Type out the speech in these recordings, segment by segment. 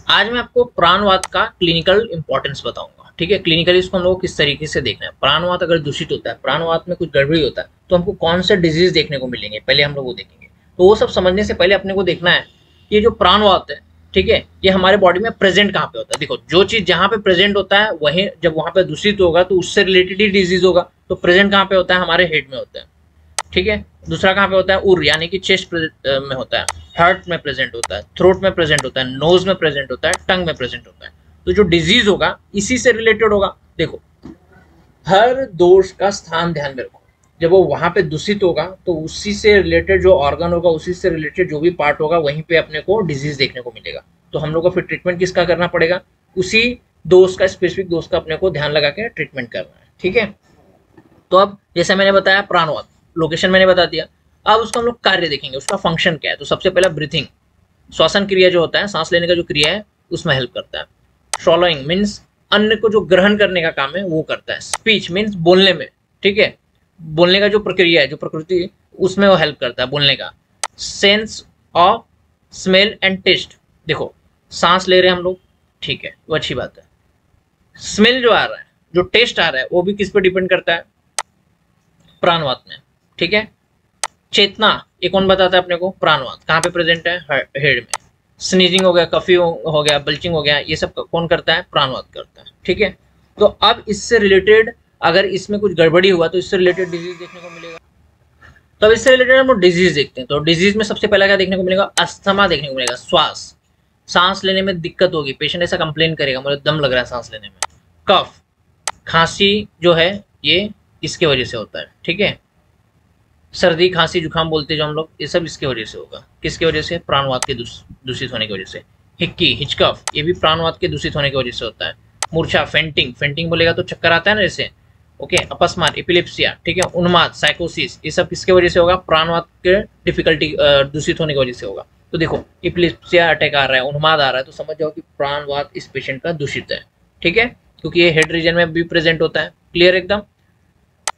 आज मैं आपको प्राणवात का क्लिनिकल इंपॉर्टेंस बताऊंगा। ठीक है, क्लिनिकली इसको हम लोग किस तरीके से देखना है। प्राणवात अगर दूषित होता है, प्राणवात में कुछ गड़बड़ी होता है, तो हमको कौन से डिजीज देखने को मिलेंगे, पहले हम लोग वो देखेंगे। तो वो सब समझने से पहले अपने को देखना है कि ये जो प्राणवात है, ठीक है, ये हमारे बॉडी में प्रेजेंट कहाँ पे होता है। देखो, जो चीज जहाँ पे प्रेजेंट होता है वही जब वहां पे दूषित होगा तो उससे रिलेटेड ही डिजीज होगा। तो प्रेजेंट कहाँ पे होता है, हमारे हेड में होता है। ठीक है, दूसरा कहाँ पे होता है, उर यानी कि चेस्ट में होता है, हार्ट में प्रेजेंट होता है, थ्रोट में प्रेजेंट होता है, नोज में प्रेजेंट होता है, टंग में प्रेजेंट होता है। तो जो डिजीज होगा इसी से रिलेटेड होगा। देखो, हर दोष का स्थान ध्यान में रखो। जब वो वहां पे दूषित होगा तो उसी से रिलेटेड जो ऑर्गन होगा, उसी से रिलेटेड जो भी पार्ट होगा, वहीं पे अपने को डिजीज देखने को मिलेगा। तो हम लोग को फिर ट्रीटमेंट किसका करना पड़ेगा, उसी दोष का, स्पेसिफिक दोष का अपने को ध्यान लगा के ट्रीटमेंट करना है। ठीक है, तो अब जैसा मैंने बताया प्राणवात, लोकेशन मैंने बता दिया। अब उसका हम लोग कार्य देखेंगे, उसका फंक्शन क्या है। तो सबसे पहला ब्रीथिंग, श्वसन क्रिया जो होता है, सांस लेने का जो क्रिया है उसमें हेल्प करता है। स्वॉलोइंग मीन्स अन्न को जो ग्रहण करने का काम है वो करता है। स्पीच मीन्स बोलने में, ठीक है, बोलने का जो प्रक्रिया है, जो प्रकृति, उसमें वो हेल्प करता है बोलने का। Sense of smell and taste, देखो सांस ले रहे हैं हम लोग, ठीक है, वो अच्छी बात है। स्मेल जो आ रहा है, जो टेस्ट आ रहा है, वो भी किस पे डिपेंड करता है, प्राणवात में। ठीक है, चेतना ये कौन बताता है अपने को, प्राणवात कहाँ पे प्रेजेंट है, हेड में। स्नीजिंग हो गया, कफी हो गया, बल्चिंग हो गया, ये सब कौन करता है, प्राणवात करता है। ठीक है, तो अब इससे रिलेटेड अगर इसमें कुछ गड़बड़ी हुआ तो इससे रिलेटेड डिजीज देखने को मिलेगा। तो अब इससे रिलेटेड हम लोग डिजीज देखते हैं। तो डिजीज में सबसे पहला क्या देखने को मिलेगा, अस्थमा देखने को मिलेगा। श्वास, सांस लेने में दिक्कत होगी, पेशेंट ऐसा कंप्लेन करेगा मुझे दम लग रहा है सांस लेने में। कफ, खांसी जो है ये इसके वजह से होता है। ठीक है, सर्दी खांसी जुकाम बोलते हैं जो हम लोग, ये सब इसके वजह से होगा। किसके वजह से, प्राणवात के दूषित होने की वजह से। हिक्की, हिचकफ, ये भी प्राणवात के दूषित होने की वजह से होता है। मूर्छा, फेंटिंग, फेंटिंग बोलेगा तो चक्कर आता है ना जैसे, ओके। अपस्मार, एपिलेप्सिया, ठीक है, उन्माद, साइकोसिस, ये सब किसके वजह से होगा, प्राणवात के डिफिकल्टी दूषित होने की वजह से होगा। तो देखो, एपिलेप्सिया अटैक आ रहा है, उन्माद आ रहा है, तो समझ जाओ कि प्राणवात इस पेशेंट का दूषित है। ठीक है, क्योंकि ये हेड रीजन में भी प्रेजेंट होता है। क्लियर एकदम।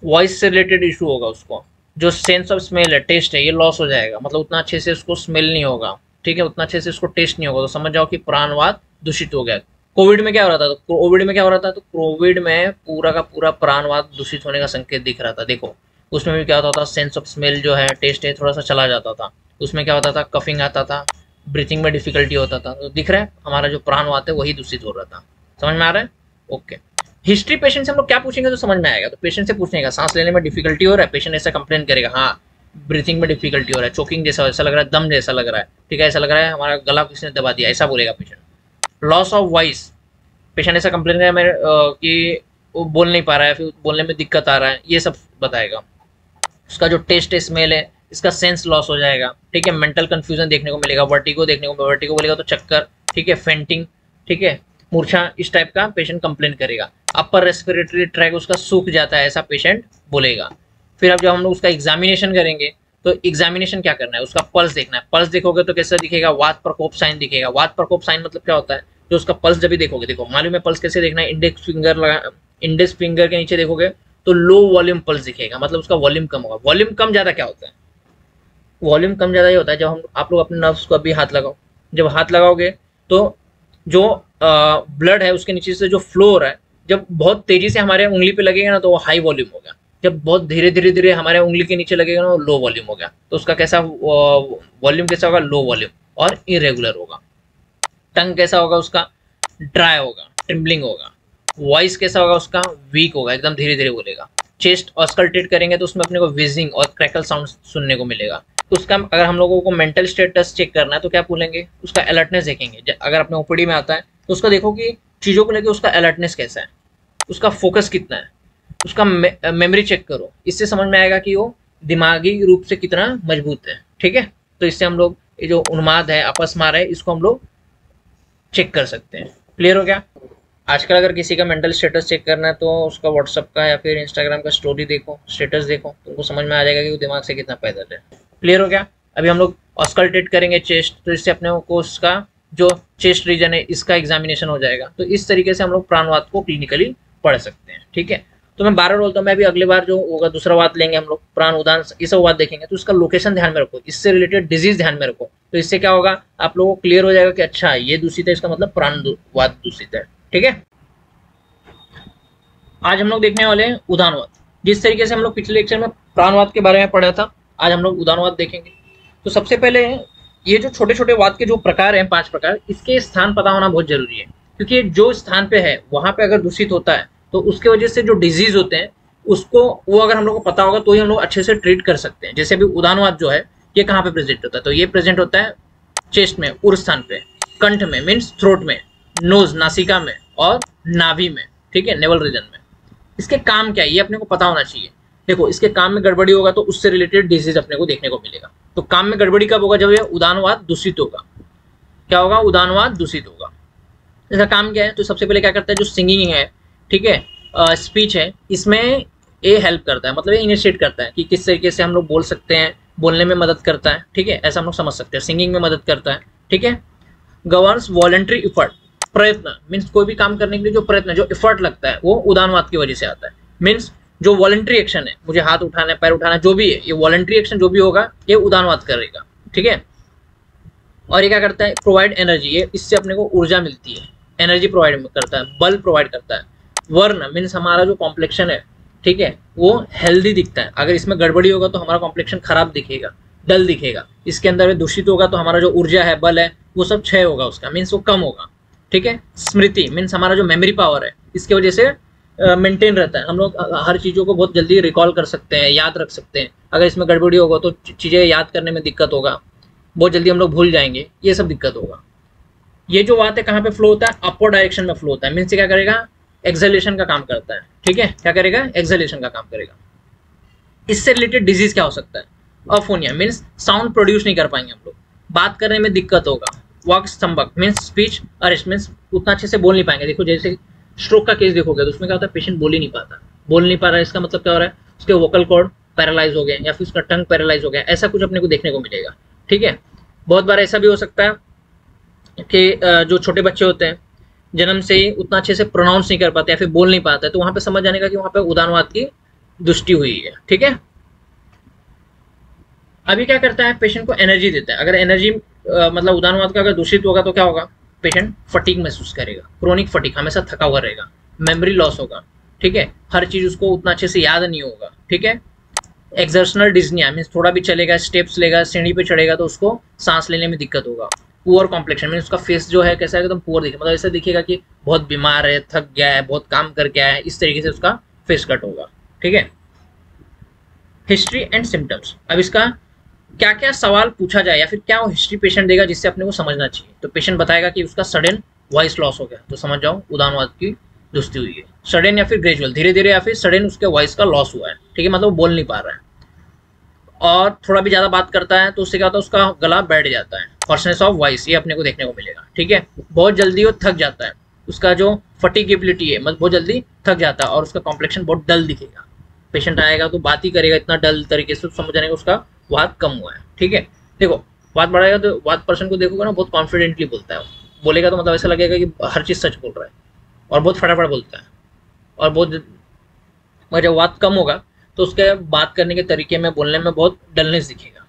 वॉइस से रिलेटेड इशू होगा उसको, जो सेंस ऑफ स्मेल है, टेस्ट है, ये लॉस हो जाएगा, मतलब उतना अच्छे से उसको स्मेल नहीं होगा। ठीक है, उतना अच्छे से उसको टेस्ट नहीं होगा, तो समझ जाओ कि प्राणवात दूषित हो गया। कोविड में क्या हो रहा था, तो कोविड में क्या हो रहा था, तो कोविड में पूरा का पूरा प्राणवात दूषित होने का संकेत दिख रहा था। देखो, उसमें भी क्या होता था, सेंस ऑफ स्मेल जो है, टेस्ट है, थोड़ा सा चला जाता था। उसमें क्या होता था, कफिंग आता था, ब्रीथिंग में डिफिकल्टी होता था। तो दिख रहा है हमारा जो प्राणवात है वही दूषित हो रहा था। समझ में आ रहा है, ओके। हिस्ट्री पेशेंट से हम लोग क्या पूछेंगे तो समझ में आएगा। तो पेशेंट से पूछने का, सांस लेने में डिफिकल्टी हो रहा है, पेशेंट ऐसा कंप्लेन करेगा, हाँ ब्रीथिंग में डिफिकल्टी हो रहा है, चोकिंग जैसा ऐसा लग रहा है, दम जैसा लग रहा है, ठीक है, ऐसा लग रहा है हमारा गला किसने दबा दिया, ऐसा बोलेगा patient. Loss of voice, patient ऐसा कंप्लेन करेगा मेरे कि वो बोल नहीं पा रहा है, फिर बोलने में दिक्कत आ रहा है, ये सब बताएगा। उसका जो टेस्ट स्मेल है, इसका सेंस लॉस हो जाएगा। ठीक है, मेंटल कंफ्यूजन देखने को मिलेगा, वर्टिगो देखने को, वर्टिगो बोलेगा तो चक्कर, ठीक है, फेंटिंग, ठीक है, मूर्छा, इस टाइप का पेशेंट कंप्लेन करेगा। अपर रेस्पिरेटरी ट्रैक उसका सूख जाता है, ऐसा पेशेंट बोलेगा। फिर अब जब हम लोग उसका एग्जामिनेशन करेंगे तो एग्जामिनेशन क्या करना है, उसका पल्स देखना है। पल्स देखोगे तो कैसा दिखेगा, वात प्रकोप साइन दिखेगा। वात प्रकोप साइन मतलब क्या होता है, जो उसका पल्स जब भी देखोगे, देखो मालूम है पल्स कैसे देखना है, इंडेक्स फिंगर के नीचे देखोगे तो लो वॉल्यूम पल्स दिखेगा, मतलब उसका वॉल्यूम कम होगा। वॉल्यूम कम ज्यादा क्या होता है, वॉल्यूम कम ज्यादा ये होता है जब हम आप लोग अपने नर्व्स को अभी हाथ लगाओ, जब हाथ लगाओगे तो जो ब्लड है उसके नीचे से जो फ्लो हो रहा है, जब बहुत तेजी से हमारे उंगली पे लगेगा ना तो वो हाई वॉल्यूम होगा, जब बहुत धीरे धीरे धीरे हमारे उंगली के नीचे लगेगा ना वो लो वॉल्यूम हो गया। तो उसका कैसा वॉल्यूम कैसा होगा, लो वॉल्यूम और इरेगुलर होगा। टंग कैसा होगा उसका, ड्राई होगा, ट्रिम्बलिंग होगा। वॉइस कैसा होगा उसका, वीक होगा, एकदम धीरे धीरे बोलेगा। चेस्ट ऑस्कल्टेट करेंगे तो उसमें अपने को विजिंग और क्रैकल साउंड सुनने को मिलेगा। उसका अगर हम लोगों को मेंटल स्टेटस चेक करना है तो क्या बोलेंगे, उसका अलर्टनेस देखेंगे। अगर अपने ओपीडी में आता है तो उसका देखो कि चीज़ों को लेकर उसका अलर्टनेस कैसा है, उसका फोकस कितना है, उसका मेमोरी चेक करो, इससे समझ में आएगा कि वो दिमागी रूप से कितना मजबूत है। ठीक है, तो इससे हम लोग ये जो उन्माद है, अपस्मार है, इसको हम लोग चेक कर सकते हैं। क्लियर हो गया। आजकल अगर किसी का मेंटल स्टेटस चेक करना है तो उसका व्हाट्सअप का या फिर इंस्टाग्राम का स्टोरी देखो, स्टेटस देखो, तुमको समझ में आ जाएगा कि वो दिमाग से कितना पैदल है। क्लियर हो गया। अभी हम लोग ऑस्कल्टेट करेंगे चेस्ट, तो इससे अपने को उसका जो चेस्ट रीजन है इसका एग्जामिनेशन हो जाएगा। तो इस तरीके से हम लोग प्राणवात को क्लिनिकली पढ़ सकते हैं। ठीक है, तो मैं 12 बोलता हूँ, मैं भी अगली बार जो होगा दूसरा वात लेंगे हम लोग, प्राण उदान, ये सब वात देखेंगे, तो उसका लोकेशन ध्यान में रखो, इससे रिलेटेड डिजीज ध्यान में रखो। तो इससे क्या होगा, आप लोगों को क्लियर हो जाएगा कि अच्छा ये दूषित है, इसका मतलब प्राणवात दूषित है। ठीक है, आज हम लोग देखने वाले हैं उदानवाद। जिस तरीके से हम लोग पिछले लेक्चर में प्राणवाद के बारे में पढ़ा था, आज हम लोग उदानवाद देखेंगे। तो सबसे पहले ये जो छोटे छोटे वाद के जो प्रकार हैं, 5 प्रकार, इसके स्थान पता होना बहुत जरूरी है, क्योंकि जो स्थान पे है वहां पे अगर दूषित होता है तो उसके वजह से जो डिजीज होते हैं उसको, वो अगर हम लोग को पता होगा तो ही हम लोग अच्छे से ट्रीट कर सकते हैं। जैसे अभी उदानवाद जो है ये कहाँ पे प्रेजेंट होता है, तो ये प्रेजेंट होता है चेस्ट में, उर स्थान पे, कंठ में मीन्स थ्रोट में, नोज नासिका में, और नाभि में, ठीक है, नेवल रीजन में। इसके काम क्या है ये अपने को पता होना चाहिए। देखो, इसके काम में गड़बड़ी होगा तो उससे रिलेटेड डिजीज अपने को देखने को मिलेगा। तो काम में गड़बड़ी कब होगा, जब ये उदानवाद दूषित होगा। क्या होगा, उदानवाद दूषित होगा। इसका काम क्या है, तो सबसे पहले क्या करता है, जो सिंगिंग है, ठीक है, स्पीच है, इसमें ये हेल्प करता है, मतलब ये इनिशिएट करता है कि किस तरीके से हम लोग बोल सकते हैं, बोलने में मदद करता है। ठीक है, ऐसा हम लोग समझ सकते हैं, सिंगिंग में मदद करता है। ठीक है, गवर्न्स वॉलंटरी इफर्ट, प्रयत्न मीन्स कोई भी काम करने के लिए जो प्रयत्न, जो इफर्ट लगता है, वो उदानवाद की वजह से आता है। मीन्स जो वॉलंटरी एक्शन है, मुझे हाथ उठाना है, पैर उठाना, जो भी है, ये वॉलंटरी एक्शन जो भी होगा ये उदानवाद करेगा। ठीक है, और ये क्या करता है, प्रोवाइड एनर्जी, ये इससे अपने को ऊर्जा मिलती है, एनर्जी प्रोवाइड करता है, बल प्रोवाइड करता है। वर्ण मीन्स हमारा जो कॉम्प्लेक्शन है, ठीक है, वो हेल्दी दिखता है। अगर इसमें गड़बड़ी होगा तो हमारा कॉम्प्लेक्शन खराब दिखेगा, डल दिखेगा। इसके अंदर दूषित होगा तो हमारा जो ऊर्जा है, बल है, वो सब क्षय होगा, उसका मीन्स वो कम होगा। ठीक है, स्मृति मीन्स हमारा जो मेमोरी पावर है, इसकी वजह से मेंटेन रहता है। हम लोग हर चीज़ों को बहुत जल्दी रिकॉल कर सकते हैं, याद रख सकते हैं। अगर इसमें गड़बड़ी होगा तो चीज़ें याद करने में दिक्कत होगा, बहुत जल्दी हम लोग भूल जाएंगे, ये सब दिक्कत होगा। ये जो बात है कहाँ पे फ्लो होता है, अपवर्ड डायरेक्शन में फ्लो होता है। मीन्स क्या करेगा, एक्सहेलेशन का काम करता है। ठीक है, क्या करेगा, एक्सहेलेशन का काम करेगा। इससे रिलेटेड डिजीज क्या हो सकता है, अफोनिया मीन्स साउंड प्रोड्यूस नहीं कर पाएंगे हम लोग, बात करने में दिक्कत होगा। वाक स्तंभक मीन्स स्पीच अरेस्ट मीन्स उतना अच्छे से बोल नहीं पाएंगे। देखो, जैसे स्ट्रोक का केस देखोगे तो उसमें क्या होता है, पेशेंट बोल ही नहीं पाता, बोल नहीं पा रहा है, इसका मतलब क्या हो रहा है, उसके वोकल कॉर्ड पैरालाइज हो गए या फिर उसका टंग पैरालाइज हो गया, ऐसा कुछ अपने को देखने को मिलेगा। ठीक है, बहुत बार ऐसा भी हो सकता है कि जो छोटे बच्चे होते हैं जन्म से ही उतना अच्छे से प्रोनाउंस नहीं कर पाते या फिर बोल नहीं पाते, तो वहां पे समझ जाने का कि वहां पे उदानवाद की दृष्टि हुई है। ठीक है, अभी क्या करता है, पेशेंट को एनर्जी देता है। अगर एनर्जी मतलब उदानवाद का अगर दूषित होगा तो क्या होगा, पेशेंट फटीग महसूस करेगा, क्रोनिक फटीग, हमेशा थका हुआ रहेगा, मेमोरी लॉस होगा। ठीक है, हर चीज उसको उतना अच्छे से याद नहीं होगा। ठीक है, एक्सर्शनल डिस्निया मीन्स थोड़ा भी चलेगा, स्टेप्स लेगा, सीढ़ी पे चढ़ेगा तो उसको सांस लेने में दिक्कत होगा। पुअर कॉम्प्लेक्शन मीन्स उसका फेस जो है कैसा है, एकदम पुअर दिखेगा, मतलब ऐसा दिखेगा कि बहुत बीमार है, थक गया है, बहुत काम करके आया है, इस तरीके से उसका फेस कट होगा। ठीक है, हिस्ट्री एंड सिम्टम्स, अब इसका क्या क्या सवाल पूछा जाए या फिर क्या वो हिस्ट्री पेशेंट देगा जिससे अपने को समझना चाहिए। तो पेशेंट बताएगा कि उसका सडन वॉइस लॉस हो गया, तो समझ जाओ उदानवाद की दुष्टि हुई है। सडन या फिर ग्रेजुअल, धीरे धीरे, या फिर सडन उसके वॉइस का लॉस हुआ है। ठीक है, मतलब बोल नहीं पा रहा है, और थोड़ा भी ज्यादा बात करता है तो उससे क्या होता है, उसका गला बैठ जाता है, हॉर्सनेस ऑफ वॉइस, ये अपने को देखने को मिलेगा। ठीक है, बहुत जल्दी वो थक जाता है, उसका जो फटीगेबिलिटी है मतलब बहुत जल्दी थक जाता है, और उसका कॉम्प्लेक्शन बहुत डल दिखेगा। पेशेंट आएगा तो बात ही करेगा इतना डल तरीके से, समझ जाने का उसका वाद कम हुआ है। ठीक है, देखो बात बढ़ाएगा तो वाद पर्सन को देखोगे ना, बहुत कॉन्फिडेंटली बोलता है, बोलेगा तो मतलब ऐसा लगेगा कि हर चीज सच बोल रहा है, और बहुत फटाफट बोलता है, और बहुत, जब वाद कम होगा तो उसके बात करने के तरीके में, बोलने में बहुत डलनेस दिखेगा।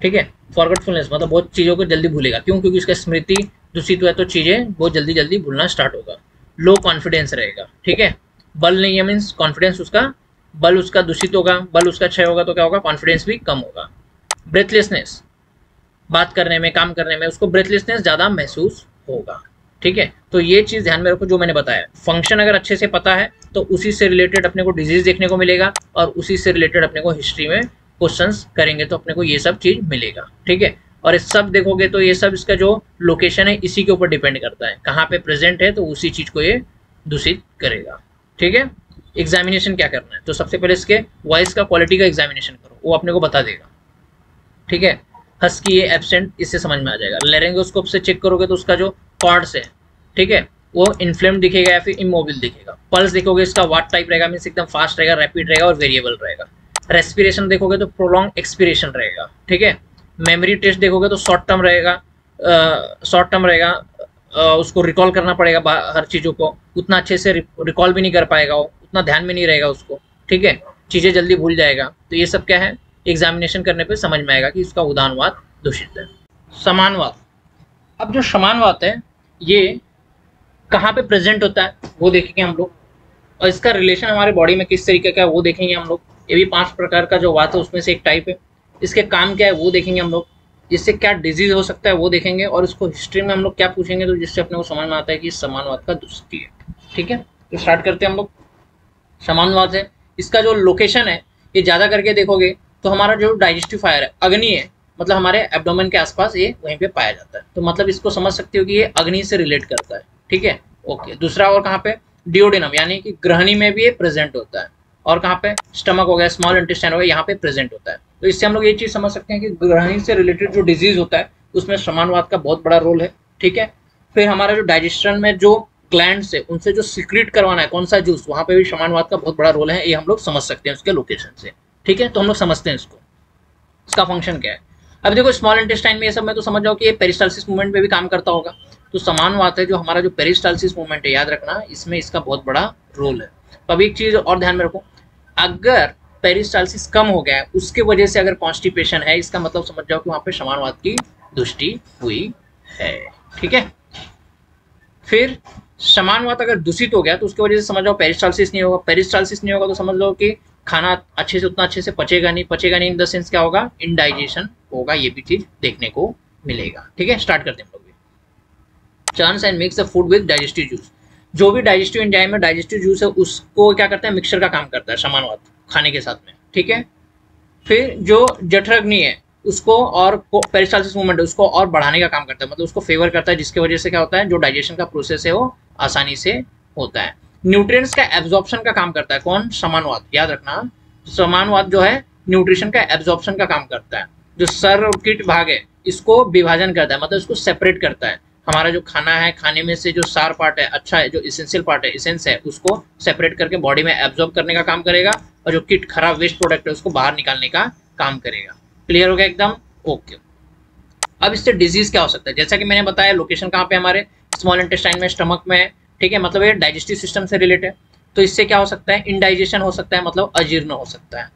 ठीक है, फॉरगेटफुलनेस मतलब बहुत चीज़ों को जल्दी भूलेगा, क्यों, क्योंकि उसका स्मृति दूषित हुआ है तो चीज़ें बहुत जल्दी जल्दी भूलना स्टार्ट होगा। लो कॉन्फिडेंस रहेगा। ठीक है, बल नहीं है मीन्स कॉन्फिडेंस उसका, बल उसका दूषित होगा, बल उसका क्षय होगा तो क्या होगा, कॉन्फिडेंस भी कम होगा। ब्रेथलेसनेस, बात करने में, काम करने में उसको ब्रेथलेसनेस ज़्यादा महसूस होगा। ठीक है, तो ये चीज़ ध्यान में रखो जो मैंने बताया। फंक्शन अगर अच्छे से पता है तो उसी से रिलेटेड अपने को डिजीज देखने को मिलेगा, और उसी से रिलेटेड अपने को हिस्ट्री में क्वेश्चंस करेंगे तो अपने को ये सब चीज़ मिलेगा। ठीक है, और इस सब देखोगे तो ये सब इसका जो लोकेशन है इसी के ऊपर डिपेंड करता है, कहाँ पे प्रेजेंट है तो उसी चीज़ को ये दूषित करेगा। ठीक है, एग्जामिनेशन क्या करना है, तो सबसे पहले इसके वॉइस का क्वालिटी का एग्जामिनेशन करो, वो अपने को बता देगा। ठीक है, हस्की है, एब्सेंट, इससे समझ में आ जाएगा। लेरिंगोस्कोप से चेक करोगे तो उसका जो कॉर्ड्स है, ठीक है, वो इन्फ्लेम्ड दिखेगा या फिर इमोबिल दिखेगा। पल्स देखोगे इसका वाट टाइप रहेगा, मीन्स एकदम फास्ट रहेगा, रैपिड रहेगा और वेरिएबल रहेगा। रेस्पिरेशन देखोगे तो प्रोलॉन्ग एक्सपिरेशन रहेगा। ठीक है, मेमोरी टेस्ट देखोगे तो शॉर्ट टर्म रहेगा, उसको रिकॉल करना पड़ेगा हर चीज़ों को, उतना अच्छे से रिकॉल भी नहीं कर पाएगा, वो उतना ध्यान में नहीं रहेगा उसको। ठीक है, चीज़ें जल्दी भूल जाएगा। तो ये सब क्या है, एग्जामिनेशन करने पे समझ में आएगा कि इसका उदानवाद दूषित है। समानवात। अब जो समानवात है ये कहाँ पे प्रेजेंट होता है वो देखेंगे हम लोग, और इसका रिलेशन हमारे बॉडी में किस तरीके का है वो देखेंगे हम लोग। ये भी 5 प्रकार का जो वात है उसमें से एक टाइप है। इसके काम क्या है वो देखेंगे हम लोग, इससे क्या डिजीज हो सकता है वो देखेंगे, और इसको हिस्ट्री में हम लोग क्या पूछेंगे तो जिससे अपने को समझ में आता है कि समानवात का दृष्टि है। ठीक है, तो स्टार्ट करते हैं हम लोग। समानवात है, इसका जो लोकेशन है ये ज़्यादा करके देखोगे तो हमारा जो डाइजेस्टिव फायर है, अग्नि है, मतलब हमारे एब्डोमेन के आसपास ये वहीं पे पाया जाता है। तो मतलब इसको समझ सकते हो कि ये अग्नि से रिलेट करता है। ठीक है, ओके। दूसरा और कहाँ पे, डिओडिनम यानी कि ग्रहणी में भी ये प्रेजेंट होता है। और कहाँ पे, स्टमक हो गया, स्मॉल इंटेस्टाइन हो गया, यहाँ पे प्रेजेंट होता है। तो इससे हम लोग ये चीज़ समझ सकते हैं कि ग्रहणी से रिलेटेड जो डिजीज होता है उसमें समानवात का बहुत बड़ा रोल है। ठीक है, फिर हमारा जो डाइजेशन में जो ग्लैंड्स है उनसे जो सीक्रेट करवाना है कौन सा जूस, वहाँ पे भी समानवात का बहुत बड़ा रोल है। ये हम लोग समझ सकते हैं उसके लोकेशन से। ठीक है, तो हम लोग समझते हैं इसको, इसका फंक्शन क्या है। अब देखो स्मॉल इंटेस्टाइन में ये सब मैं तो समझ जाओ कि ये पेरिस्टाल्सिस मूवमेंट पे भी काम करता होगा। तो समानवात है जो हमारा जो पेरिस्टाल्सिस मूवमेंट है, याद रखना इसमें इसका बहुत बड़ा रोल है। तो अब एक चीज और ध्यान में रखो, अगर पेरिस्टाल्सिस कम हो गया है उसके वजह से अगर कॉन्स्टिपेशन है, इसका मतलब समझ जाओ कि वहां पे समानवात की दृष्टि हुई है। ठीक है, फिर समानवात अगर दूषित हो गया तो उसकी वजह से समझ जाओ पेरिस्टाल्सिस नहीं होगा। पेरिस्टाल्सिस नहीं होगा तो समझ लो कि खाना अच्छे से उतना अच्छे से पचेगा नहीं इन द सेंस क्या होगा, इनडाइजेशन होगा। ये भी चीज देखने को मिलेगा। ठीक है, स्टार्ट करते हैं हम लोग। Churns and mix the food with digestive juice. जो भी डाइजेस्टिव एंजाइम है, डाइजेस्टिव जूस है, उसको क्या करता है, मिक्सचर का काम करता है समानवात खाने के साथ में। ठीक है, फिर जो जठराग्नि है उसको और पेरिस्टाल्सिस मूवमेंट है उसको और बढ़ाने का काम करता है, मतलब उसको फेवर करता है, जिसकी वजह से क्या होता है, जो डाइजेशन का प्रोसेस है वो आसानी से होता है। न्यूट्रिएंट्स का एब्जॉर्प्शन का काम करता है कौन, समानवात। याद रखना समानवात जो है न्यूट्रिशन का एब्जॉर्प्शन का काम करता है। जो सर्किट भाग है इसको विभाजन करता है, मतलब इसको सेपरेट करता है। हमारा जो खाना है, खाने में से जो सार पार्ट है, अच्छा है, जो इसेंशियल पार्ट है, इसेंस है, उसको सेपरेट करके बॉडी में एब्जॉर्ब करने का काम करेगा, और जो किट खराब वेस्ट प्रोडक्ट है उसको बाहर निकालने का काम करेगा। क्लियर हो गया एकदम, ओके। अब इससे डिजीज क्या हो सकता है, जैसा कि मैंने बताया लोकेशन कहाँ पे, हमारे स्मॉल इंटेस्टाइन में, स्टमक में। ठीक है, मतलब ये डाइजेस्टिव सिस्टम से रिलेटेड। तो इससे क्या हो सकता है, इनडाइजेशन हो सकता है, मतलब अजीर्ण हो सकता है,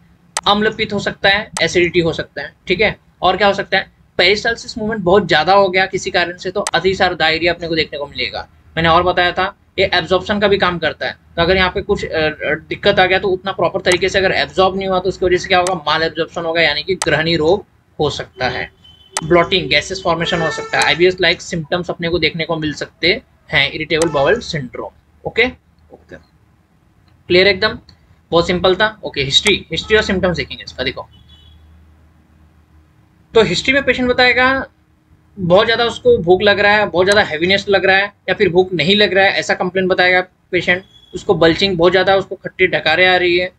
अम्लपित्त हो सकता है, एसिडिटी हो सकता है। ठीक है, और क्या हो सकता है, पेरिस्टाल्सिस मूवमेंट बहुत ज्यादा हो गया किसी कारण से तो अतिसार डायरिया अपने को देखने को मिलेगा। मैंने और बताया था ये एब्जॉर्प्शन का भी काम करता है। तो अगर यहाँ पे कुछ दिक्कत आ गया तो उतना प्रॉपर तरीके से अगर एब्जॉर्ब नहीं हुआ तो उसकी वजह से क्या होगा, माल एब्जॉर्प्शन होगा, यानी कि ग्रहणी रोग हो सकता है। ब्लॉटिंग, गैसेस फॉर्मेशन हो सकता है। आईबीएस लाइक सिम्टम्स अपने को देखने को मिल सकते हैं। Irritable bowel syndrome. Okay okay, clear एकदम, बहुत सिंपल था। ओके, हिस्ट्री और सिम्टम्स देखेंगे इसका। देखो तो हिस्ट्री में पेशेंट बताएगा बहुत ज़्यादा उसको भूख लग रहा है, बहुत ज़्यादा हैवीनेस लग रहा है, या फिर भूख नहीं लग रहा है, ऐसा कंप्लेंट बताएगा पेशेंट। उसको बल्चिंग बहुत ज़्यादा, उसको खट्टी ढकारे आ रही है,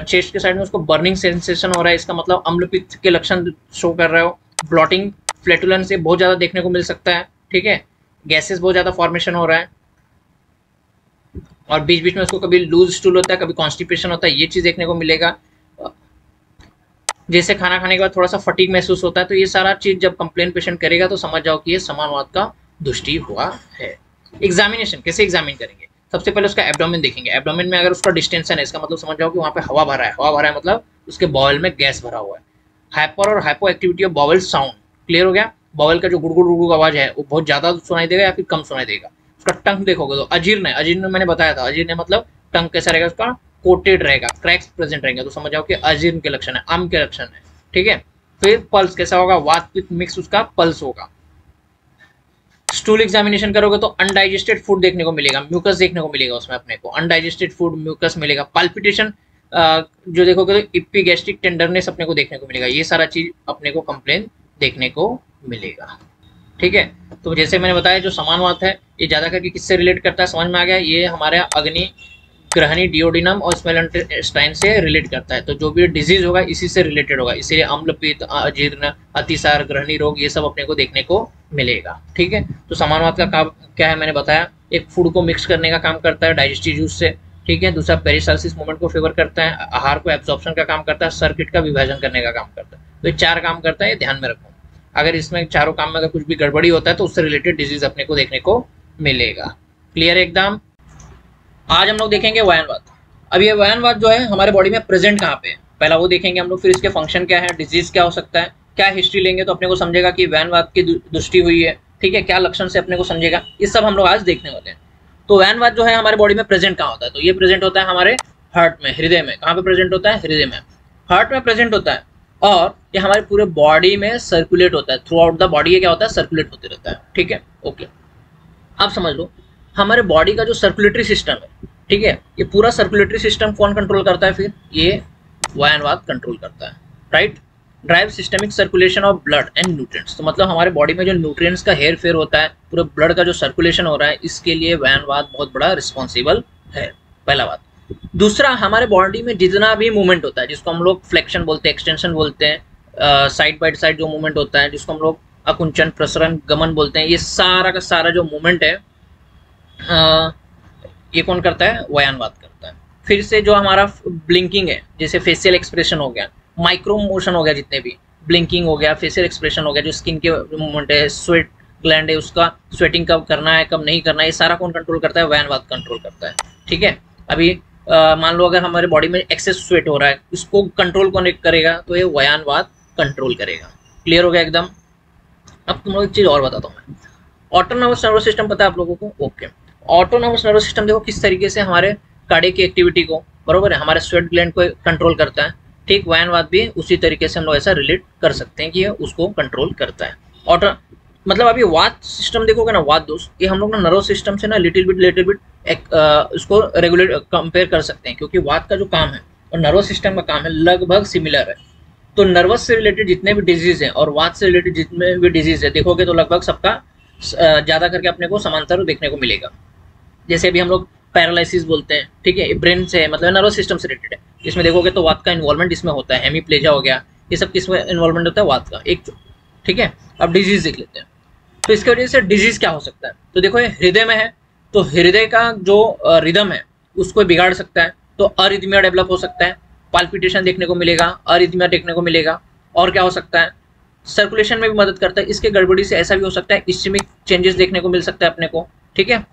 चेस्ट के साइड में उसको बर्निंग सेंसेशन हो रहा है, इसका मतलब अम्लपित्त के लक्षण शो कर रहे हो। ब्लॉटिंग, फ्लैटुलेंस से बहुत ज़्यादा देखने को मिल सकता है। ठीक है, गैसेस बहुत ज़्यादा फॉर्मेशन हो रहा है, और बीच बीच में उसको कभी लूज स्टूल होता है, कभी कॉन्स्टिपेशन होता है, ये चीज़ देखने को मिलेगा। जैसे खाना खाने के बाद थोड़ा सा फटीग महसूस होता है। तो ये सारा चीज जब कंप्लेन पेशेंट करेगा तो समझ जाओ कि ये समानवात का दृष्टि हुआ है। एग्जामिनेशन कैसे एग्जामिन करेंगे, सबसे पहले उसका एब्डोमेन देखेंगे। एब्डोमेन में अगर उसका डिस्टेंशन है, इसका मतलब समझ जाओ कि वहाँ पे हवा भरा है। हवा भरा है मतलब उसके बॉवल में गैस भरा हुआ है। हाइपर और hypo activity of bowel sound, clear हो गया। बॉवल का जो गुड़गुड़ गुड़गुड़ आवाज है वो बहुत ज्यादा सुनाई देगा या फिर कम सुनाई देगा। उसका टंग देखोगे तो अजीर्ण है। अजीर्ण मैंने बताया था, अजीर्ण मतलब टंग कैसा रहेगा, उसका कोटेड रहेगा, क्रैक्स प्रेजेंट रहेंगे, तो समझ जाओ कि अजीर्ण के लक्षण है, आम के लक्षण है। ठीक है, फिर पल्स कैसा होगा, वात पित्त मिक्स उसका पल्स होगा। स्टूल एग्जामिनेशन करोगे तो अनडाइजेस्टेड फूड देखने को मिलेगा, म्यूकस देखने को मिलेगा उसमें अपने को, अनडाइजेस्टेड फूड म्यूकस मिलेगा। पाल्पिटेशन जो देखोगे तो इपिगैस्ट्रिक टेंडरनेस अपने को देखने को मिलेगा। ये सारा चीज अपने को कंप्लेन देखने को मिलेगा। ठीक है, तो जैसे मैंने बताया जो समानवात है ये ज्यादा करके किससे रिलेट करता है, समझ में आ गया। ये हमारे अग्नि, ग्रहणी, डिओडिनम और स्मॉल इंटेस्टाइन से रिलेट करता है। तो जो भी डिजीज होगा इसी से रिलेटेड होगा, इसीलिए अम्लपित्त, अजीर्ण, अतिसार, ग्रहणी रोग ये सब अपने को देखने को मिलेगा। ठीक है, तो समानवात का काम क्या है मैंने बताया, एक फूड को मिक्स करने का काम करता है डाइजेस्टिव जूस से। ठीक है, दूसरा पेरिस्टाल्सिस मूवमेंट को फेवर करता है, आहार को एब्जॉर्प्शन का काम करता है, सर्किट का विभाजन करने का काम करता है। तो ये 4 काम करता है, ये ध्यान में रखो। अगर इसमें चारों काम में अगर कुछ भी गड़बड़ी होता है तो उससे रिलेटेड डिजीज अपने को देखने को मिलेगा। क्लियर एकदम। आज हम लोग देखेंगे वयनवात। अब ये वयनवात जो है हमारे बॉडी में प्रेजेंट कहाँ पे है, पहला वो देखेंगे हम लोग, फिर इसके फंक्शन क्या है, डिजीज क्या हो सकता है, क्या हिस्ट्री लेंगे तो अपने को समझेगा कि वैनवाद की दृष्टि हुई है, ठीक है, क्या लक्षण से अपने को समझेगा, ये सब हम लोग आज देखने वाले हैं। तो वैनवाद जो है हमारे बॉडी में प्रेजेंट कहाँ होता है, तो ये प्रेजेंट होता है हमारे हार्ट में, हृदय में। कहाँ पे प्रेजेंट होता है, हृदय में, हार्ट में प्रेजेंट होता है, और ये हमारे पूरे बॉडी में सर्कुलेट होता है, थ्रू आउट द बॉडी ये क्या होता है, सर्कुलेट होते रहता है, ठीक है, ओके। अब समझ लो हमारे बॉडी का जो सर्कुलेटरी सिस्टम है, ठीक है, ये पूरा सर्कुलेटरी सिस्टम कौन कंट्रोल करता है, फिर ये वैनवाद कंट्रोल करता है, right. Drive systemic circulation of blood and nutrients, तो मतलब हमारे बॉडी में जो न्यूट्रिएंट्स का हेर फेर होता है, पूरे ब्लड का जो सर्कुलेशन हो रहा है, इसके लिए वैनवाद बहुत बड़ा रिस्पॉन्सिबल है, पहला बात। दूसरा, हमारे बॉडी में जितना भी मूवमेंट होता है, जिसको हम लोग फ्लेक्शन बोलते हैं, एक्सटेंशन बोलते हैं, साइड बाय साइड जो मूवमेंट होता है, जिसको हम लोग अकुंचन, प्रसरण, गमन बोलते हैं, ये सारा का सारा जो मूवमेंट है ये कौन करता है, वैनवाद करता है। फिर से जो हमारा ब्लिंकिंग है, जैसे फेशियल एक्सप्रेशन हो गया, माइक्रो मोशन हो गया, जितने भी ब्लिंकिंग हो गया, फेशियल एक्सप्रेशन हो गया, जो स्किन के मूवमेंट है, स्वेट ग्लैंड है, उसका स्वेटिंग कब करना है कब नहीं करना है, ये सारा कौन कंट्रोल करता है, वैनवाद कंट्रोल करता है, ठीक है। अभी मान लो अगर हमारे बॉडी में एक्सेस स्वेट हो रहा है, इसको कंट्रोल कौन करेगा, तो ये वैनवाद कंट्रोल करेगा। क्लियर हो गया एकदम। अब तुम लोग एक चीज और बताता हूँ मैं, ऑटोनॉमस नर्वस सिस्टम पता है आप लोगों को, ओके। ऑटोनॉमस नर्वस सिस्टम देखो किस तरीके से हमारे कार्डियक की एक्टिविटी को, बरोबर है, हमारे स्वेट ग्लैंड को कंट्रोल करता है, ठीक। वैनवाद भी उसी तरीके से हम लोग ऐसा रिलेट कर सकते हैं कि ये उसको कंट्रोल करता है। ऑटो मतलब अभी वात सिस्टम देखोगे ना, वात दोष, ये हम लोग ना नर्वस सिस्टम से ना लिटिल बिट उसको रेगुलेट कंपेयर कर सकते हैं, क्योंकि वात का जो काम है और नर्वस सिस्टम का काम है लगभग सिमिलर है। तो नर्वस से रिलेटेड जितने भी डिजीज हैं और वात से रिलेटेड जितने भी डिजीज है देखोगे तो लगभग सबका ज़्यादा करके अपने को समांतर देखने को मिलेगा। जैसे अभी हम लोग पैरालिसिस बोलते हैं, ठीक है, ब्रेन से मतलब नर्वस सिस्टम से रिलेटेड है, इसमें देखोगे तो वात का इन्वॉल्वमेंट इसमें होता है, हेमीप्लेजिया हो गया, ये सब किसमें इन्वॉल्वमेंट होता है, वात का, एक, ठीक है। अब डिजीज देख लेते हैं, तो इसके वजह से डिजीज क्या हो सकता है, तो देखो ये हृदय में है, तो हृदय का जो रिदम है उसको बिगाड़ सकता है, तो अरिथमिया डेवलप हो सकता है, पाल्पिटेशन देखने को मिलेगा, अरिथमिया देखने को मिलेगा। और क्या हो सकता है, सर्कुलेशन में भी मदद करता है, इसके गड़बड़ी से ऐसा भी हो सकता है इस्केमिक चेंजेस देखने को मिल सकता है अपने को, ठीक है,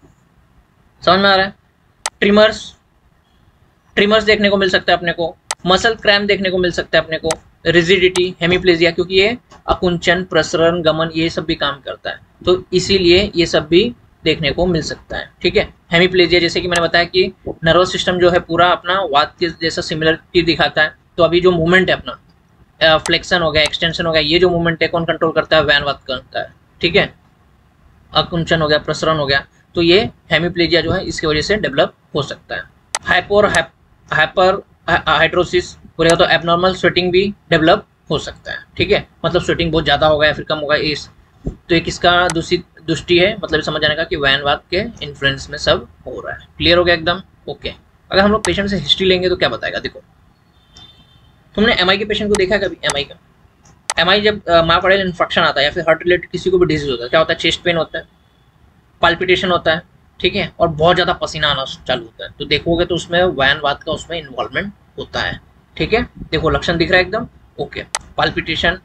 समझ में आ रहा है। ट्रिमर्स देखने को मिल सकता है अपने को, मसल क्रैम्प देखने को मिल सकता है अपने को, रिजिडिटी, हेमीप्लेजिया, क्योंकि ये अकुंचन, प्रसरण, गमन ये सब भी काम करता है, तो इसीलिए ये सब भी देखने को मिल सकता है, ठीक है। हेमीप्लेजिया जैसे कि मैंने बताया कि नर्वस सिस्टम जो है पूरा अपना वात के जैसा सिमिलरिटी दिखाता है, तो अभी जो मूवमेंट है अपना फ्लेक्शन हो गया, एक्सटेंशन हो गया, ये जो मूवमेंट है कौन कंट्रोल करता है, वैनवाद करता है, ठीक है। अकुंचन हो गया, प्रसरण हो गया, तो ये हेमीप्लेजिया जो है इसकी वजह से डेवलप हो सकता है। हाइपर हाइड्रोसिस बोलेगा तो एबनॉर्मल स्वेटिंग भी डेवलप हो सकता है, ठीक है, मतलब स्वेटिंग बहुत ज़्यादा होगा या फिर कम होगा, इस तो ये किसका दृष्टि है, मतलब समझ जाने का कि वैनवाद के इन्फ्लुएंस में सब हो रहा है। क्लियर हो गया एकदम, ओके। अगर हम लोग पेशेंट से हिस्ट्री लेंगे तो क्या बताएगा, देखो तुमने एमआई के पेशेंट को देखा है कभी, एमआई जब मायोकार्डियल इन्फेक्शन आता है या फिर हार्ट रिलेटेड किसी को भी डिजीज होता है, क्या होता है, चेस्ट पेन होता है, पाल्पिटेशन होता है, ठीक है, और बहुत ज़्यादा पसीना आना चालू होता है, तो देखोगे तो उसमें वैनवाद का उसमें इन्वॉल्वमेंट होता है, ठीक है। देखो लक्षण दिख रहा है एकदम, ओके। पाल्पिटेशन,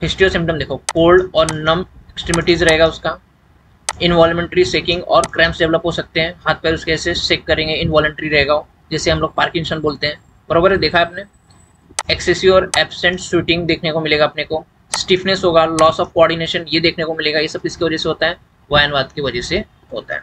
हिस्ट्री सिम्टम देखो, कोल्ड और नम एक्सट्रीमिटीज रहेगा उसका, इनवॉल्मेंट्री शेकिंग और क्रैम्प्स डेवलप हो सकते हैं, हाथ पैर उसके ऐसे शेक करेंगे, इनवॉलेंट्री रहेगा, जैसे हम लोग पार्किंसन बोलते हैं, बराबर है, देखा है आपने। एक्सेसिव और एब्सेंट स्वेटिंग देखने को मिलेगा अपने को, स्टिफनेस होगा, लॉस ऑफ कोऑर्डिनेशन ये देखने को मिलेगा, ये सब किसकी वजह से होता है, वैनवाद की वजह से होता है।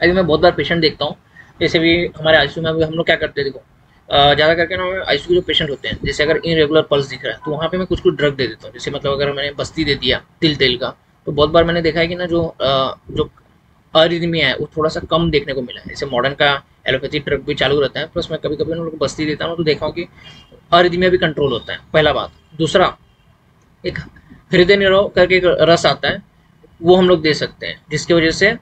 अभी मैं बहुत बार पेशेंट देखता हूँ, जैसे भी हमारे आईसीयू में हम लोग क्या करते हैं, देखो ज़्यादा करके ना आईसीयू के जो पेशेंट होते हैं, जैसे अगर इरेगुलर पल्स दिख रहा है तो वहाँ पे मैं कुछ ड्रग दे देता हूँ, जैसे मतलब अगर मैंने बस्ती दे दिया तिल का, तो बहुत बार मैंने देखा है कि ना जो अरिथमिया है वो थोड़ा सा कम देखने को मिला है। जैसे मॉडर्न का एलोपैथी ड्रग भी चालू रहता है, प्लस मैं कभी कभी उन लोगों को बस्ती देता हूँ तो देखा हूँ कि अरिथमिया भी कंट्रोल होता है, पहला बात। दूसरा, एक हृदय निरोध करके एक रस आता है, वो हम लोग दे सकते हैं, जिसकी वजह से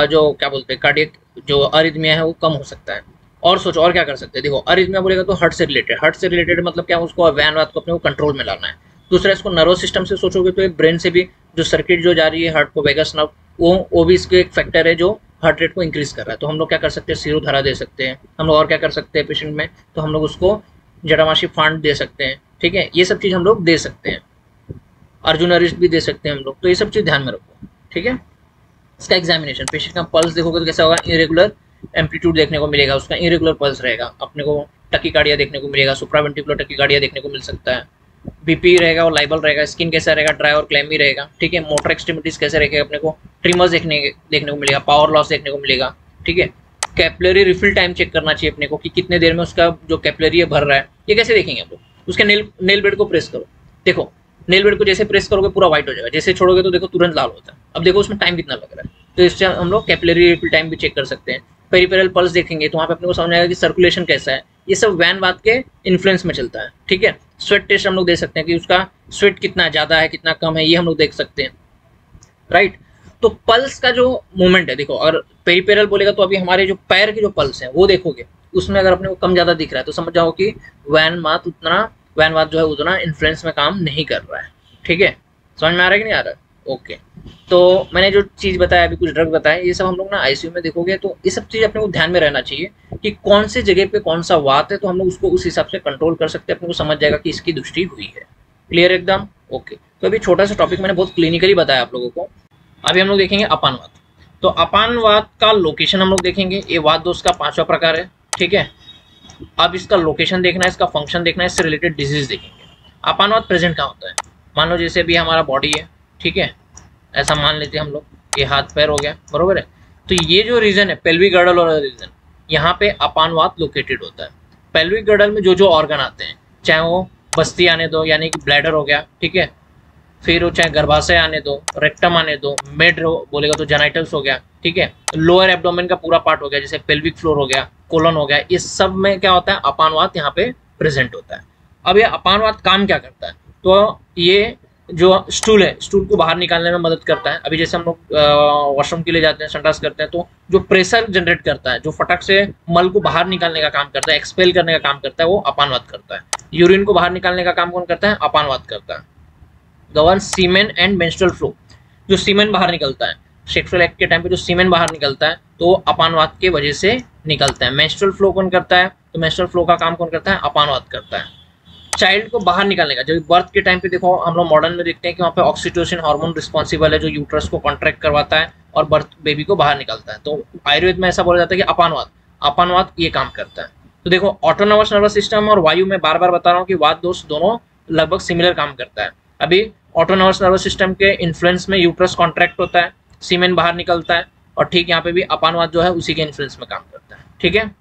जो क्या बोलते हैं कार्डियक जो अरिथमिया है वो कम हो सकता है। और सोचो और क्या कर सकते हैं, देखो अरिथमिया बोलेगा तो हार्ट से रिलेटेड मतलब क्या, उसको वैनवाद को अपने को कंट्रोल में लाना है। दूसरा, इसको नर्वस सिस्टम से सोचोगे तो ब्रेन से भी जो सर्किट जो जा रही है हार्ट को, वेगस नर्व, वो भी इसके एक फैक्टर है जो हार्ट रेट को इंक्रीज कर रहा है। तो हम लोग क्या कर सकते हैं, सिरोधारा दे सकते हैं हम लोग, और क्या कर सकते हैं पेशेंट में, तो हम लोग उसको जटामासी फांड दे सकते हैं, ठीक है, ये सब चीज़ हम लोग दे सकते हैं, अर्जुन अरिस्ट भी दे सकते हैं हम लोग, तो ये सब चीज़ ध्यान में रखो, ठीक है। इसका एग्जामिनेशन, पेशेंट का पल्स देखोगे तो कैसा होगा, इरेगुलर एम्पलीट्यूड देखने को मिलेगा, उसका इरेगुलर पल्स रहेगा, अपने को टकीकार्डिया देखने को मिलेगा, सुप्रावेंट्रिकुलर टकीकार्डिया देखने को मिल सकता है, बीपी रहेगा और लाइबल रहेगा, स्किन कैसा रहेगा, ड्राई और क्लैमी रहेगा, ठीक है। मोटर एक्सट्रीमिटीज कैसे रहेगा, अपने को ट्रिमर्स देखने को मिलेगा, पावर लॉस देखने को मिलेगा, ठीक है। कैपिलरी रिफिल टाइम चेक करना चाहिए अपने को कि कितने देर में उसका जो कैपिलरी है भर रहा है। ये कैसे देखेंगे आप लोग, उसके नेल बेड को प्रेस करो, देखो नेल बेड को जैसे प्रेस करोगे पूरा व्हाइट हो जाएगा, जैसे छोड़ोगे तो देखो तुरंत लाल होता है। अब देखो उसमें टाइम कितना लग रहा है, तो इससे हम लोग कैपिलरी रिफिल टाइम भी चेक कर सकते हैं। पेरिफेरल पल्स देखेंगे तो वहाँ पे अपने को समझ आएगा कि सर्कुलेशन कैसा है। ये सब वैन बात के इन्फ्लुएंस में चलता है, ठीक है। स्वेट टेस्ट हम लोग दे सकते हैं कि उसका स्वेट कितना ज़्यादा है कितना कम है, ये हम लोग देख सकते हैं, राइट। तो पल्स का जो मूवमेंट है देखो, और पेरिफेरल बोलेगा तो अभी हमारे जो पैर के जो पल्स हैं वो देखोगे, उसमें अगर अपने को कम ज़्यादा दिख रहा है तो समझ जाओ कि वैन बात जो है उतना इन्फ्लुएंस में काम नहीं कर रहा है, ठीक है। समझ में आ रहा है कि नहीं आ रहा है? ओके। तो मैंने जो चीज़ बताया अभी, कुछ ड्रग बताया, ये सब हम लोग ना आईसीयू में देखोगे तो ये सब चीज़ अपने को ध्यान में रहना चाहिए कि कौन से जगह पे कौन सा वात है, तो हम लोग उसको उस हिसाब से कंट्रोल कर सकते हैं, अपने को समझ जाएगा कि इसकी दृष्टि हुई है। क्लियर एकदम? ओके। तो अभी छोटा सा टॉपिक मैंने बहुत क्लिनिकली बताया आप लोगों को। अभी हम लोग देखेंगे अपानवात। तो अपानवात का लोकेशन हम लोग देखेंगे, ये वात दोष का 5वां प्रकार है, ठीक है। अब इसका लोकेशन देखना है, इसका फंक्शन देखना है, इससे रिलेटेड डिजीज देखेंगे। अपानवात प्रेजेंट कहाँ होता है? मान लो जैसे भी हमारा बॉडी है, ठीक है, ऐसा मान लेते हैं हम लोग, ये हाथ पैर हो गया, बरोबर है। तो ये जो रीजन है पेल्विक गर्डल और रीजन, यहाँ पे अपानवात लोकेटेड होता है। पेल्विक गर्डल में जो ऑर्गन आते हैं, चाहे वो बस्ती आने दो यानी कि ब्लैडर हो गया, ठीक है, फिर वो चाहे गर्भाशय आने दो, रेक्टम आने दो, मिड बोलेगा तो जेनाइटल्स हो गया, ठीक है, लोअर एब्डोमेन का पूरा पार्ट हो गया, जैसे पेल्विक फ्लोर हो गया, कोलन हो गया, इस सब में क्या होता है, अपानवात यहाँ पे प्रेजेंट होता है। अब ये अपानवात काम क्या करता है? तो ये जो स्टूल है, स्टूल को बाहर निकालने में मदद करता है। अभी जैसे हम लोग वॉशरूम के लिए जाते हैं, संडास करते हैं, तो जो प्रेशर जनरेट करता है, जो फटक से मल को बाहर निकालने का काम करता है, एक्सपेल करने का काम करता है, वो अपानवात करता है। यूरिन को बाहर निकालने का काम कौन करता है? अपानवात करता है। Govern semen and menstrual flow, जो सीमेन बाहर निकलता है सेक्सुअल एक्ट के टाइम पे, जो सीमेन बाहर निकलता है तो अपानवात की वजह से निकलता है। मेंस्ट्रुअल फ्लो कौन करता है? तो मेंस्ट्रुअल फ्लो का काम कौन करता है? अपानवात करता है। चाइल्ड को बाहर निकालने का, जब बर्थ के टाइम पे देखो हम लोग मॉडर्न में देखते हैं कि वहाँ पे ऑक्सीटोसिन हार्मोन रिस्पॉन्सिबल है, जो यूट्रस को कॉन्ट्रैक्ट करवाता है और बर्थ बेबी को बाहर निकालता है। तो आयुर्वेद में ऐसा बोला जाता है कि अपानवात ये काम करता है। तो देखो ऑटोनोमस नर्वस सिस्टम और वायु में बार बार बता रहा हूँ कि वात दोष दोनों लगभग सिमिलर काम करता है। अभी ऑटोनोमस नर्वस सिस्टम के इन्फ्लुएंस में यूट्रस कॉन्ट्रैक्ट होता है, सीमेन बाहर निकलता है, और ठीक यहाँ पे भी अपानवात जो है उसी के इन्फ्लुएंस में काम करता है, ठीक है।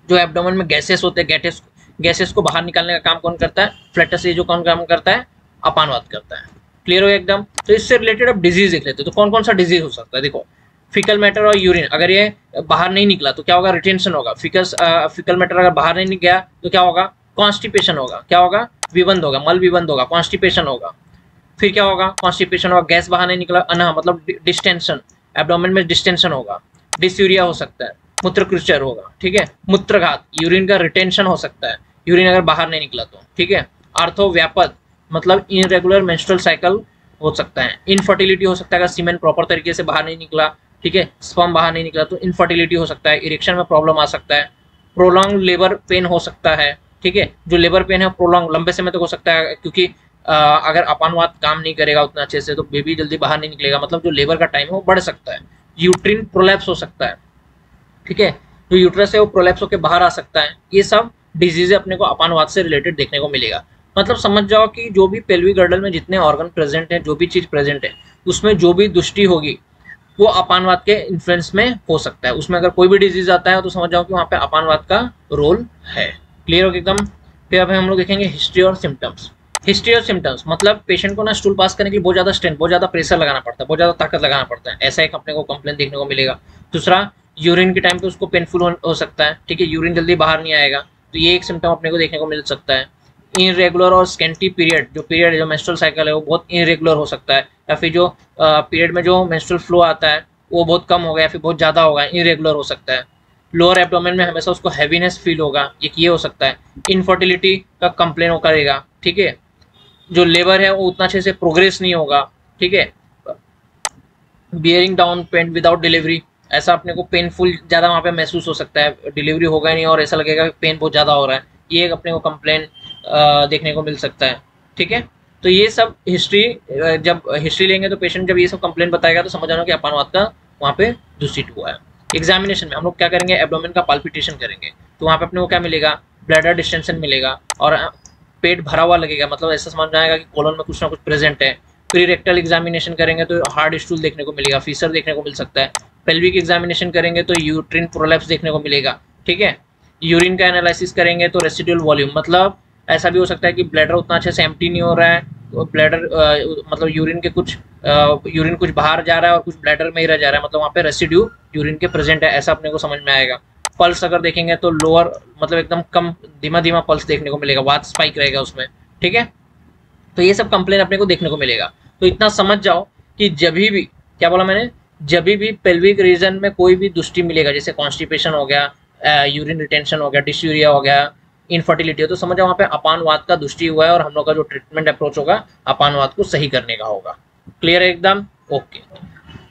जो एब्डोमेन में गैसेस होते हैं, गैसेस को बाहर निकालने का काम कौन करता है? फ्लैटस ये जो कौन काम करता है? अपानवात करता है। क्लियर हो एकदम? तो इससे रिलेटेड अब डिजीज देख लेते हैं। तो कौन कौन सा डिजीज हो सकता है? देखो फिकल मैटर और यूरिन, अगर ये बाहर नहीं निकला तो क्या होगा? रिटेंशन होगा। फिकल मैटर अगर बाहर नहीं गया तो क्या होगा? कॉन्स्टिपेशन होगा। क्या होगा? विबंध होगा, मल विबंध होगा, कॉन्स्टिपेशन होगा। फिर क्या होगा? कॉन्स्टिपेशन होगा, गैस बाहर नहीं निकला, अना मतलब डिस्टेंशन, एब्डोमेन में डिस्टेंशन होगा, डिसयूरिया हो सकता है, मूत्रकृचर होगा, ठीक है, मूत्रघात, यूरिन का रिटेंशन हो सकता है, यूरिन अगर बाहर नहीं निकला तो, ठीक है। आर्थोव्यापद मतलब इनरेगुलर मेंस्ट्रुअल साइकिल हो सकता है। इनफर्टिलिटी हो सकता है अगर सीमेन प्रॉपर तरीके से बाहर नहीं निकला, ठीक है, स्पर्म बाहर नहीं निकला तो इनफर्टिलिटी हो सकता है, इरेक्शन में प्रॉब्लम आ सकता है, प्रोलॉन्ग लेबर पेन हो सकता है, ठीक है। जो लेबर पेन है प्रोलॉन्ग लंबे समय तक हो सकता है, क्योंकि अगर अपानवात काम नहीं करेगा उतना अच्छे से तो बेबी जल्दी बाहर नहीं निकलेगा, मतलब जो लेबर का टाइम है वो बढ़ सकता है। यूट्रिन प्रोलैप्स हो सकता है, ठीक है, जो यूट्रस है वो प्रोलैप्स होकर बाहर आ सकता है। ये सब डिजीज अपने को अपानवात से रिलेटेड देखने को मिलेगा। मतलब समझ जाओ कि जो भी पेल्विक गर्डल में जितने ऑर्गन प्रेजेंट है, जो भी चीज प्रेजेंट है, उसमें जो भी दुष्टि होगी वो अपानवात के इन्फ्लुएंस में हो सकता है। उसमें अगर कोई भी डिजीज आता है तो समझ जाओ कि वहाँ पे अपानवात का रोल है। क्लियर हो एकदम? फिर अब हम लोग देखेंगे हिस्ट्री और सिम्टम्स। हिस्ट्री और सिम्टम्स मतलब पेशेंट को ना स्टूल पास करने के लिए बहुत ज्यादा स्ट्रेंथ, बहुत ज्यादा प्रेशर लगाना पड़ता है, बहुत ज्यादा ताकत लगाना पड़ता है, ऐसा एक अपने को कंप्लेन देखने को मिलेगा। दूसरा, यूरिन के टाइम पे उसको पेनफुल हो सकता है, ठीक है, यूरिन जल्दी बाहर नहीं आएगा, तो ये एक सिम्टम अपने को देखने को मिल सकता है। इनरेगुलर और स्केंटी पीरियड, जो पीरियड जो मेंस्ट्रुअल साइकिल है वो बहुत इनरेगुलर हो सकता है, या फिर जो पीरियड में जो मेंस्ट्रुअल फ्लो आता है वो बहुत कम होगा या फिर बहुत ज़्यादा होगा, इनरेगुलर हो सकता है। लोअर एब्डोमेन में हमेशा उसको हैवीनेस फील होगा, ये हो सकता है। इनफर्टिलिटी का कंप्लेन वो करेगा, ठीक है। जो लेबर है वो उतना अच्छे से प्रोग्रेस नहीं होगा, ठीक है। Bearing down pain without delivery, ऐसा अपने को पेनफुल ज़्यादा वहाँ पे महसूस हो सकता है, डिलीवरी होगा नहीं और ऐसा लगेगा कि पेन बहुत ज़्यादा हो रहा है, ये एक अपने को कंप्लेन देखने को मिल सकता है, ठीक है। तो ये सब हिस्ट्री, जब हिस्ट्री लेंगे तो पेशेंट जब ये सब कंप्लेन बताएगा तो समझ जाना कि अपानवात का वहाँ पे दूषित हुआ है। एग्जामिनेशन में हम लोग क्या करेंगे? एब्डोमेन का पाल्पिटेशन करेंगे, तो वहाँ पे अपने को क्या मिलेगा? ब्लैडर डिस्टेंशन मिलेगा, और पेट भरा हुआ लगेगा, मतलब ऐसा समझ में आएगा कि कोलन में कुछ ना कुछ प्रेजेंट है। प्री रेक्टल एग्जामिनेशन करेंगे तो हार्ड स्टूल देखने को मिलेगा, फीसर देखने को मिल सकता है। पेल्विक एग्जामिनेशन करेंगे तो यूट्रिन प्रोलैप्स देखने को मिलेगा, ठीक है। यूरिन का एनालिसिस करेंगे तो रेसिडुअल वॉल्यूम, मतलब ऐसा भी हो सकता है कि ब्लैडर उतना अच्छे से एम्प्टी नहीं हो रहा है, तो ब्लैडर मतलब यूरिन के कुछ यूरिन कुछ बाहर जा रहा है और कुछ ब्लैडर में ही रह जा रहा है, मतलब वहाँ पे रेसिड्यू यूरिन के प्रेजेंट है, ऐसा अपने को समझ में आएगा। पल्स अगर देखेंगे तो लोअर मतलब एकदम कम धीमा धीमा पल्स देखने को मिलेगा, वात स्पाइक रहेगा उसमें, ठीक है। तो ये सब कंप्लेन अपने को देखने को मिलेगा। तो इतना समझ जाओ कि जब भी, क्या बोला मैंने, जब भी पेल्विक रीजन में कोई भी दुष्टि मिलेगा, जैसे कॉन्स्टिपेशन हो गया, यूरिन रिटेंशन हो गया, डिस्यूरिया हो गया, इनफर्टिलिटी हो, तो समझो वहाँ पे अपानवात का दुष्टि हुआ है और हम लोग का जो ट्रीटमेंट अप्रोच होगा अपानवात को सही करने का होगा। क्लियर है एकदम? ओके।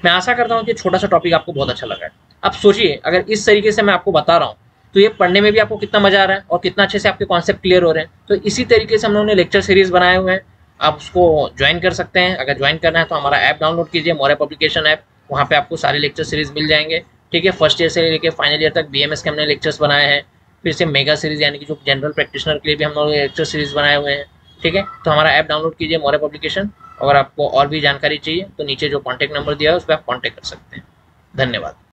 मैं आशा करता हूँ कि छोटा सा टॉपिक आपको बहुत अच्छा लगा है। अब सोचिए अगर इस तरीके से मैं आपको बता रहा हूँ तो ये पढ़ने में भी आपको कितना मजा आ रहा है और कितना अच्छे से आपके कॉन्सेप्ट क्लियर हो रहे हैं। तो इसी तरीके से हम लोगों ने लेक्चर सीरीज बनाए हुए हैं, आप उसको ज्वाइन कर सकते हैं। अगर ज्वाइन करना है तो हमारा ऐप डाउनलोड कीजिए, मौर्य पब्लिकेशन ऐप, वहाँ पे आपको सारे लेक्चर सीरीज मिल जाएंगे, ठीक है। फर्स्ट ईयर से लेकर फाइनल ईयर तक BMS के हमने लेक्चर्स बनाए हैं, फिर से मेगा सीरीज यानी कि जो जनरल प्रैक्टिशनर के लिए भी हम लोग लेक्चर सीरीज बनाए हुए हैं, ठीक है। तो हमारा ऐप डाउनलोड कीजिए मौर्य पब्लिकेशन। अगर आपको और भी जानकारी चाहिए तो नीचे जो कॉन्टैक्ट नंबर दिया है उस पर आप कॉन्टैक्ट कर सकते हैं। धन्यवाद।